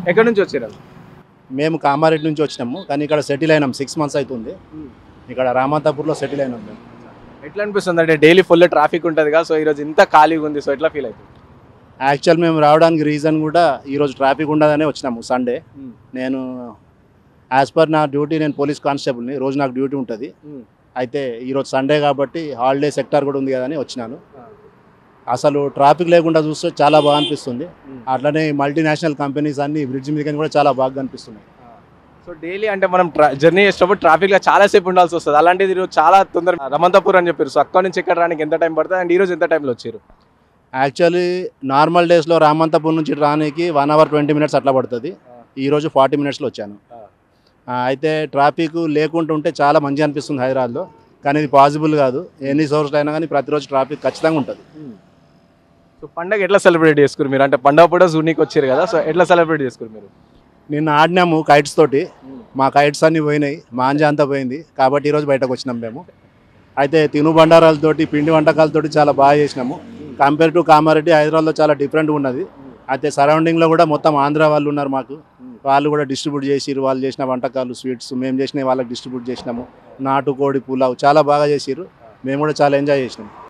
ఎక్కడి నుంచి వచ్చారు? మేము కామారెడ్డి నుంచి వచ్చినాము, కానీ ఇక్కడ సెటిల్ అయినాం. 6 months అవుతుంది. ఇక్కడ రామంతాపూర్లో సెటిల్ అయినాం మేము. ఎట్లా అనిపిస్తుంది అంటే డైలీ ఫుల్ ట్రాఫిక్ ఉంటుంది కదా, సో ఈరోజు ఇంత ఖాళీగా ఉంది, సో ఎట్లా ఫీల్ అవుతుంది? యాక్చువల్ మేము రావడానికి రీజన్ కూడా ఈరోజు ట్రాఫిక్ ఉండదనే వచ్చినాము. సండే నేను యాజ్ పర్ నా డ్యూటీ, నేను పోలీస్ కానిస్టేబుల్ని, రోజు నాకు డ్యూటీ ఉంటుంది. అయితే ఈరోజు సండే కాబట్టి హాలిడే సెక్టార్ కూడా ఉంది కదా అని వచ్చినాను. అసలు ట్రాఫిక్ లేకుండా చూస్తే చాలా బాగా అనిపిస్తుంది. అట్లనే మల్టీనేషనల్ కంపెనీస్ అన్ని బ్రిడ్జ్ మీద కూడా చాలా బాగా అనిపిస్తున్నాయి. సో డైలీ అంటే మనం జర్నీ చేసేటప్పుడు ట్రాఫిక్లో చాలాసేపు ఉండాల్సి వస్తుంది. అలాంటిది ఈరోజు చాలా తొందరగా రమంతాపూర్ అని చెప్పారు. సో అక్కడ నుంచి ఇక్కడ రానికి ఎంత టైం పడుతుంది అండ్ ఈరోజు ఎంత టైంలో వచ్చారు? యాక్చువల్లీ నార్మల్ డేస్లో రామంతాపూర్ నుంచి రానికి 1 hour 20 minutes అట్లా పడుతుంది. ఈరోజు 40 minutesలో వచ్చాను. అయితే ట్రాఫిక్ లేకుండా ఉంటే చాలా మంచిగా అనిపిస్తుంది హైదరాబాద్లో, కానీ ఇది పాసిబుల్ కాదు. ఎన్ని సోర్స్లు అయినా కానీ ప్రతిరోజు ట్రాఫిక్ ఖచ్చితంగా ఉంటుంది. సో పండగ ఎట్లా సెలబ్రేట్ చేసుకురు మీరు? అంటే పండగ కూడా జూనీకి వచ్చారు కదా, సో ఎట్లా సెలబ్రేట్ చేసుకురు మీరు? నిన్న ఆడినాము కైట్స్ తోటి, మా కైట్స్ అన్నీ పోయినాయి, మాంజా అంతా పోయింది. కాబట్టి ఈరోజు బయటకు వచ్చినాం మేము. అయితే తిను బండారాలతోటి, పిండి వంటకాలతోటి చాలా బాగా చేసినాము. కంపేర్ టు కామారెడ్డి, హైదరాబాద్లో చాలా డిఫరెంట్గా ఉన్నది. అయితే సరౌండింగ్లో కూడా మొత్తం ఆంధ్ర వాళ్ళు ఉన్నారు మాకు, వాళ్ళు కూడా డిస్ట్రిబ్యూట్ చేసిరు. వాళ్ళు చేసిన వంటకాలు, స్వీట్స్ మేము చేసినవి వాళ్ళకి డిస్ట్రిబ్యూట్ చేసినాము. నాటుకోడి పులావ్ చాలా బాగా చేసిరు, మేము కూడా చాలా ఎంజాయ్ చేసినాము.